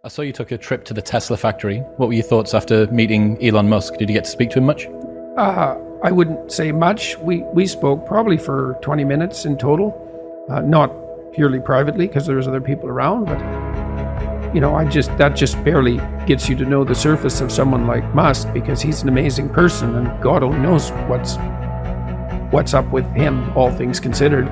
I saw you took a trip to the Tesla factory. What were your thoughts after meeting Elon Musk? Did you get to speak to him much? I wouldn't say much. We spoke probably for 20 minutes in total, not purely privately because there was other people around, but that just barely gets you to know the surface of someone like Musk, because he's an amazing person and God only knows what's up with him, all things considered.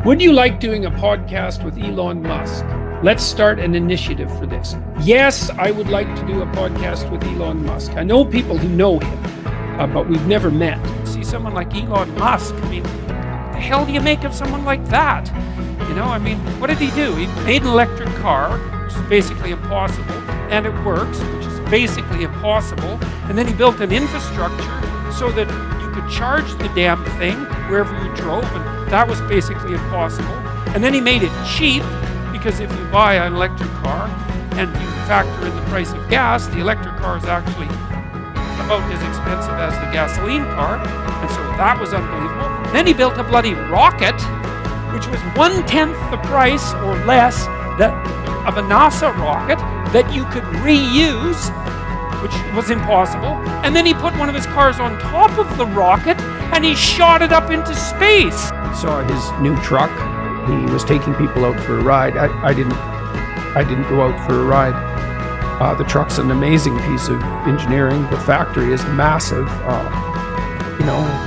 Would you like doing a podcast with Elon Musk? Let's start an initiative for this. Yes, I would like to do a podcast with Elon Musk. I know people who know him, but we've never met. See someone like Elon Musk, what the hell do you make of someone like that? What did he do? He made an electric car, which is basically impossible, and it works, which is basically impossible, and then he built an infrastructure so that you could charge the damn thing wherever you drove, and that was basically impossible. And then he made it cheap, because if you buy an electric car and you factor in the price of gas, the electric car is actually about as expensive as the gasoline car, and so that was unbelievable. Then he built a bloody rocket, which was 1/10 the price or less of a NASA rocket that you could reuse, which was impossible. And then he put one of his cars on top of the rocket and he shot it up into space. I saw his new truck. He was taking people out for a ride. I didn't go out for a ride. The truck's an amazing piece of engineering. The factory is massive.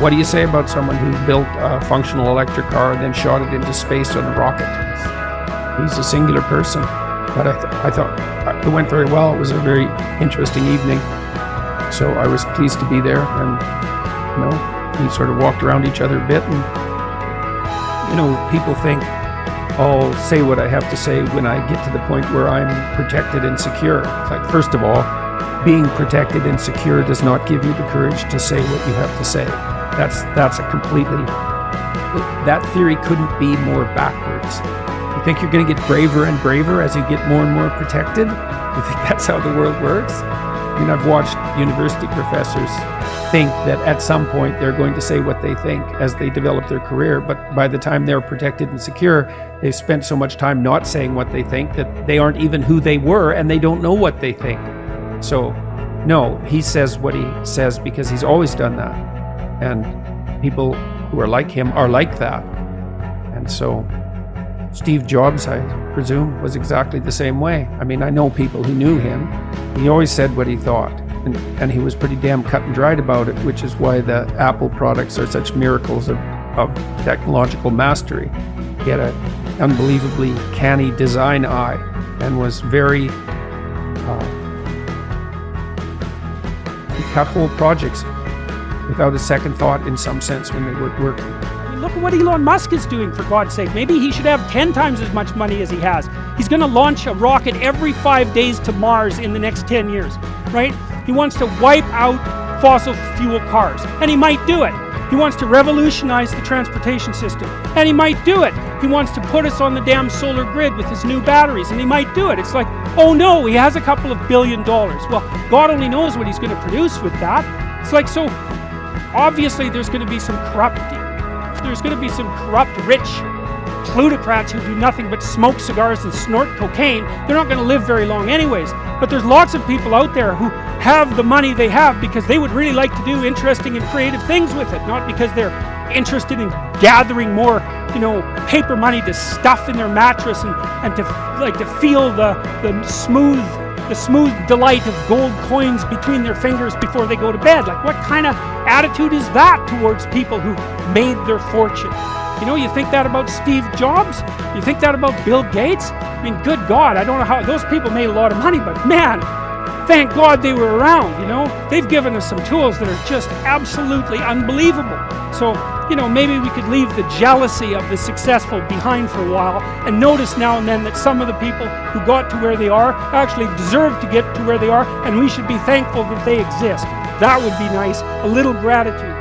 What do you say about someone who built a functional electric car and then shot it into space on a rocket? He's a singular person. But I thought it went very well. It was a very interesting evening. So I was pleased to be there, and we sort of walked around each other a bit, and people think I'll say what I have to say when I get to the point where I'm protected and secure. It's like, first of all, being protected and secure does not give you the courage to say what you have to say. That's a completely, that theory couldn't be more backwards. You think you're going to get braver and braver as you get more and more protected? You think that's how the world works? I've watched university professors think that at some point they're going to say what they think as they develop their career, but by the time they're protected and secure, they've spent so much time not saying what they think that they aren't even who they were and they don't know what they think. So, no, he says what he says because he's always done that. And people who are like him are like that. And so Steve Jobs, I presume, was exactly the same way. I know people who knew him. He always said what he thought. And he was pretty damn cut and dried about it, which is why the Apple products are such miracles of technological mastery. He had an unbelievably canny design eye and was very... he cut whole projects without a second thought in some sense when they weren't working. Look at what Elon Musk is doing, for God's sake. Maybe he should have 10 times as much money as he has. He's going to launch a rocket every 5 days to Mars in the next 10 years, right? He wants to wipe out fossil fuel cars, and he might do it. He wants to revolutionize the transportation system, and he might do it. He wants to put us on the damn solar grid with his new batteries, and he might do it. It's like, oh no, he has a couple of $1 billion. Well, God only knows what he's going to produce with that. It's like, so obviously there's going to be some corrupt rich plutocrats who do nothing but smoke cigars and snort cocaine. They're not going to live very long anyways. But there's lots of people out there who have the money they have because they would really like to do interesting and creative things with it, not because they're interested in gathering more, paper money to stuff in their mattress and to feel the smooth delight of gold coins between their fingers before they go to bed. Like, what kind of attitude is that towards people who made their fortune? You think that about Steve Jobs? You think that about Bill Gates? Good God, I don't know how those people made a lot of money, but man, thank God they were around, They've given us some tools that are just absolutely unbelievable. So, maybe we could leave the jealousy of the successful behind for a while and notice now and then that some of the people who got to where they are actually deserve to get to where they are, and we should be thankful that they exist. That would be nice. A little gratitude.